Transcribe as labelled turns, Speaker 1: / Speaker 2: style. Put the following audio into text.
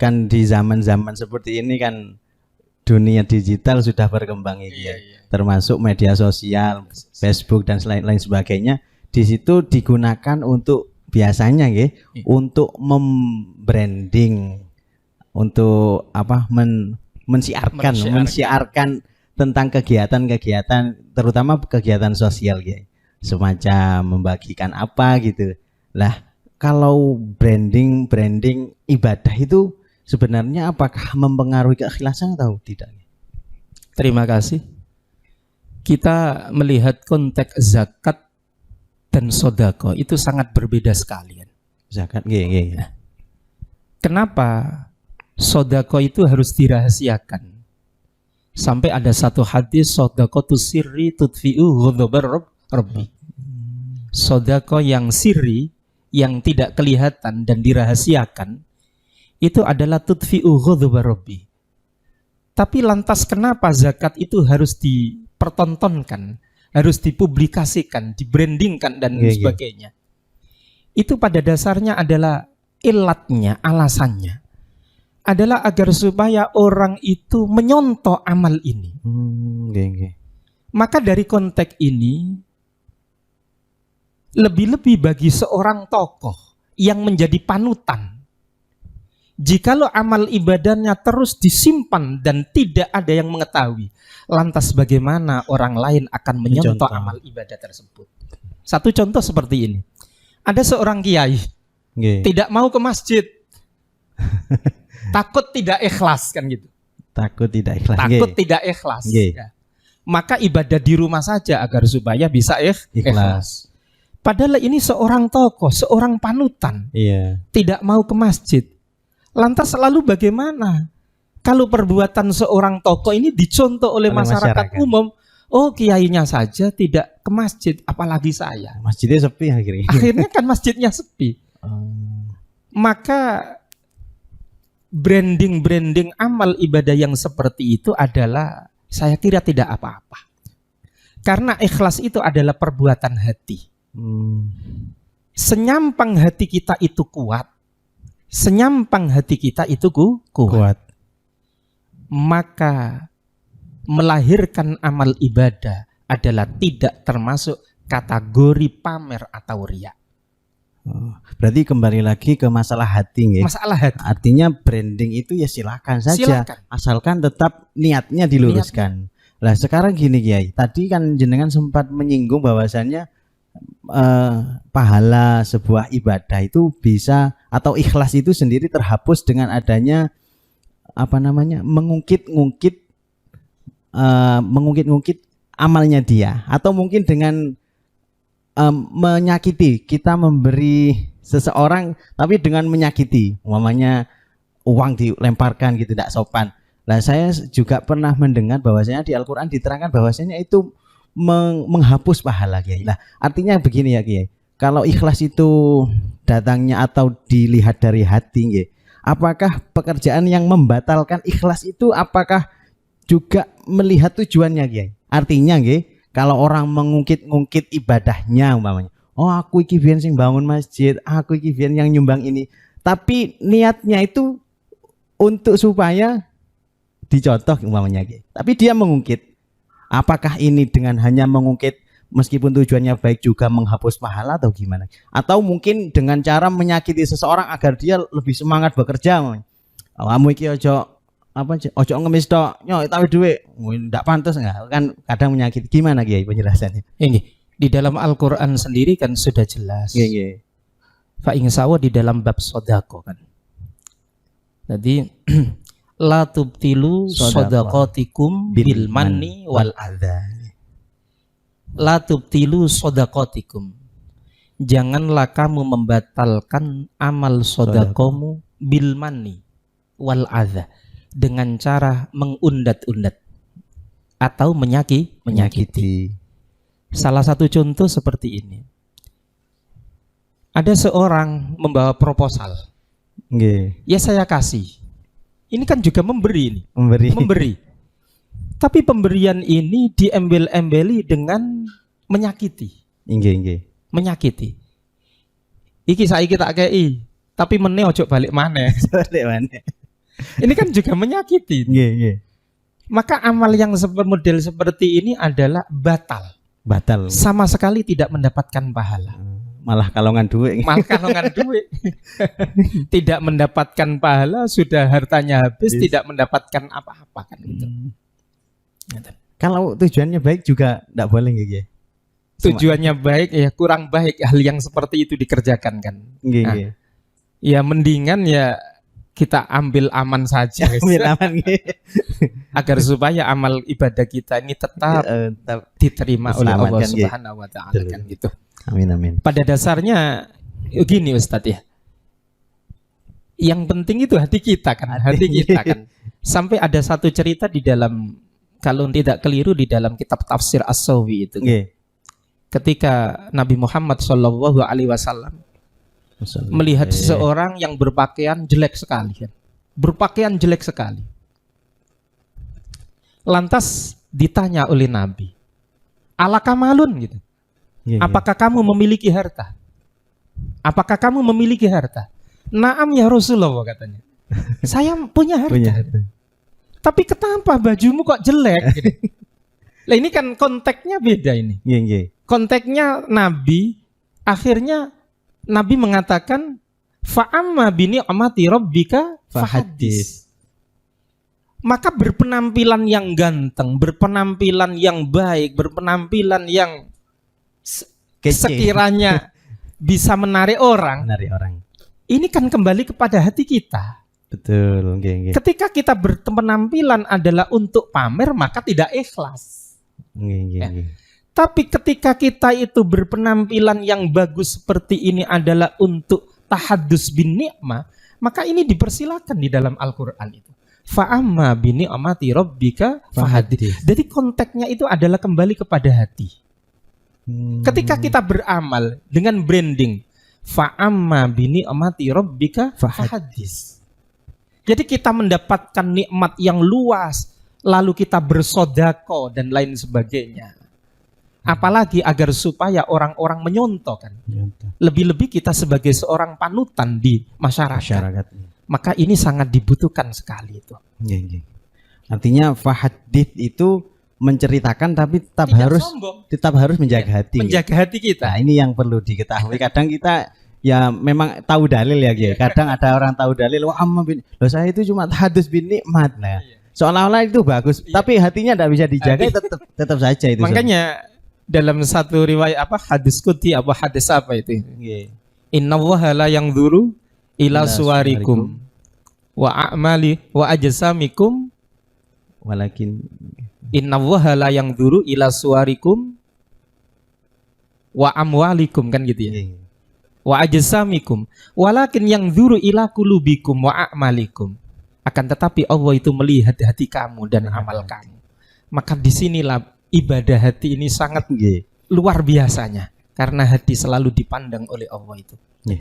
Speaker 1: kan di zaman-zaman seperti ini kan dunia digital sudah berkembang ini ya. Termasuk media sosial, Facebook dan lain sebagainya. Di situ digunakan untuk biasanya ya, untuk membranding, untuk apa mensiarkan tentang kegiatan-kegiatan, terutama kegiatan sosial ya. Semacam membagikan apa gitu. Lah, kalau branding ibadah itu sebenarnya apakah mempengaruhi keikhlasan atau tidak?
Speaker 2: Terima kasih. Kita melihat konteks zakat dan sodako itu sangat berbeda sekali.
Speaker 1: Zakat,
Speaker 2: Kenapa sodako itu harus dirahasiakan? Sampai ada satu hadis, sodako tu sirri tutfi'u ghadabar rabbi. Sodako yang sirri, yang tidak kelihatan dan dirahasiakan, itu adalah tutfi'u ghadabar rabbi. Tapi lantas kenapa zakat itu harus dipertontonkan, harus dipublikasikan, dibrandingkan dan sebagainya? Itu pada dasarnya adalah ilatnya, alasannya adalah agar supaya orang itu menyontoh amal ini. Maka dari konteks ini, lebih-lebih bagi seorang tokoh yang menjadi panutan, jikalau amal ibadahnya terus disimpan dan tidak ada yang mengetahui, lantas bagaimana orang lain akan menyontoh amal ibadah tersebut? Satu contoh seperti ini. Ada seorang kiai tidak mau ke masjid, takut tidak ikhlas kan gitu.
Speaker 1: Takut tidak ikhlas.
Speaker 2: Takut tidak ikhlas. Ya. Maka ibadah di rumah saja agar supaya bisa ikhlas. Padahal ini seorang tokoh, seorang panutan, tidak mau ke masjid. Lantas lalu bagaimana kalau perbuatan seorang tokoh ini dicontoh oleh masyarakat umum? Oh, kiainya saja tidak ke masjid, apalagi saya.
Speaker 1: Masjidnya sepi akhirnya.
Speaker 2: Akhirnya kan masjidnya sepi. Maka branding amal ibadah yang seperti itu adalah, saya kira tidak apa-apa. Karena ikhlas itu adalah perbuatan hati. Senyampang hati kita itu kuat, senyampang hati kita itu kuat, maka melahirkan amal ibadah adalah tidak termasuk kategori pamer atau riya.
Speaker 1: Berarti kembali lagi ke masalah hati,
Speaker 2: masalah hati.
Speaker 1: Artinya branding itu ya silakan saja, asalkan tetap niatnya diluruskan. Lah sekarang gini Kiai, tadi kan jenengan sempat menyinggung bahwasannya pahala sebuah ibadah itu bisa, atau ikhlas itu sendiri terhapus dengan adanya mengungkit-ungkit amalnya dia, atau mungkin dengan menyakiti, kita memberi seseorang tapi dengan menyakiti, umpamanya uang dilemparkan gitu, tidak sopan. Lah saya juga pernah mendengar bahwasanya di Al-Qur'an diterangkan bahwasanya itu menghapus pahala Kiai. Nah, artinya begini ya Kiai. Kalau ikhlas itu datangnya atau dilihat dari hati Kiai, apakah pekerjaan yang membatalkan ikhlas itu apakah juga melihat tujuannya Kiai? Artinya Kiai, kalau orang mengungkit-ungkit ibadahnya umpamanya, oh aku iki biyen sing bangun masjid, aku iki biyen yang nyumbang ini, tapi niatnya itu untuk supaya dicontoh umpamanya Kiai. Tapi dia mengungkit. Apakah ini dengan hanya mengungkit meskipun tujuannya baik juga menghapus pahala atau gimana? Atau mungkin dengan cara menyakiti seseorang agar dia lebih semangat bekerja. Kamu iki ojo ngemis tok, nyok tapi duit ndak pantas enggak? Kan kadang menyakiti. Gimana Kiai penjelasannya?
Speaker 2: Ini di dalam Al-Qur'an sendiri kan sudah jelas. Fa ingsawa di dalam bab sedekah kan. Jadi la tubtilu shadaqatikum bil manni wal adha. La tubtilu shadaqatikum. Janganlah kamu membatalkan amal sedekahmu bil manni wal adha, dengan cara mengundat-undat atau menyakiti. Salah satu contoh seperti ini. Ada seorang membawa proposal. Ya saya kasih. Ini kan juga memberi. Tapi pemberian ini diembel-embeli dengan menyakiti. Menyakiti. Iki saiki tak kei, tapi meneh ojo balik maneh. Ini kan juga menyakiti.
Speaker 1: Nggih, nggih.
Speaker 2: Maka amal yang model seperti ini adalah batal.
Speaker 1: Batal.
Speaker 2: Sama sekali tidak mendapatkan pahala.
Speaker 1: Malah kalongan duit.
Speaker 2: Malah kalongan duit. Tidak mendapatkan pahala, sudah hartanya habis, tidak mendapatkan apa-apa kan gitu.
Speaker 1: Kalau tujuannya baik juga enggak boleh nggih.
Speaker 2: Tujuannya baik ya kurang baik hal yang seperti itu dikerjakan kan.
Speaker 1: Nggih,
Speaker 2: Nah,
Speaker 1: nggih.
Speaker 2: ya mendingan ya kita ambil aman saja
Speaker 1: Ambil aman nggih.
Speaker 2: agar supaya amal ibadah kita ini tetap diterima oleh Allah
Speaker 1: diselamatkan, nggih.
Speaker 2: Subhanahu wa taala kan gitu.
Speaker 1: Amin, amin.
Speaker 2: Pada dasarnya gini Ustadz ya. Yang penting itu hati kita kan, hati kita kan. Sampai ada satu cerita di dalam, kalau tidak keliru di dalam kitab tafsir As-Sawi itu.
Speaker 1: Nggih.
Speaker 2: Ketika Nabi Muhammad SAW melihat seseorang yang berpakaian jelek sekali kan. Berpakaian jelek sekali. Lantas ditanya oleh Nabi, alaka malun gitu. Apakah kamu memiliki harta? Apakah kamu memiliki harta? Naam ya Rasulullah katanya. Saya punya harta. Tapi kenapa bajumu kok jelek? Gitu. Lah ini kan konteksnya beda ini. Konteksnya Nabi, akhirnya Nabi mengatakan fa'amma bini amati rabbika fahadis. Maka berpenampilan yang ganteng, berpenampilan yang baik, berpenampilan yang sekiranya bisa menarik orang. Ini kan kembali kepada hati kita.
Speaker 1: Betul.
Speaker 2: Ketika kita berpenampilan adalah untuk pamer, maka tidak ikhlas. Tapi ketika kita itu berpenampilan yang bagus seperti ini adalah untuk tahadus bin ni'mah, maka ini dipersilakan di dalam Al-Quran itu. Fa'amma bin ni'mati rabbika fahadis. Jadi konteksnya itu adalah kembali kepada hati. Ketika kita beramal dengan branding fa'amma bin ni'mati rabbika fahadis. Jadi kita mendapatkan nikmat yang luas, lalu kita bersodako dan lain sebagainya. Apalagi agar supaya orang-orang menyontoh kan. Lebih-lebih kita sebagai seorang panutan di masyarakat. Maka ini sangat dibutuhkan sekali itu.
Speaker 1: Artinya fahadith itu menceritakan tapi tetap harus menjaga hati.
Speaker 2: Menjaga hati kita.
Speaker 1: Nah, ini yang perlu diketahui. Kadang kita ya memang tahu dalil ya, kadang ada orang tahu dalil, wah loh saya itu cuma tahadus bin nikmat. Nah, seolah-olah itu bagus, tapi hatinya tidak bisa dijaga, tetap saja itu.
Speaker 2: Makanya dalam satu riwayat hadis qudsi hadis apa itu? Innallaha la yanzuru ila suwarikum wa a'mali wa ajsamikum
Speaker 1: walakin
Speaker 2: innallaha la yanzuru ila suwarikum wa amwalikum kan gitu ya. Wa ajsamikum walakin yanzuru ila qulubikum wa a'malikum. Akan tetapi Allah itu melihat hati kamu dan amal kamu. Maka disinilah ibadah hati ini sangat luar biasanya, karena hati selalu dipandang oleh Allah itu.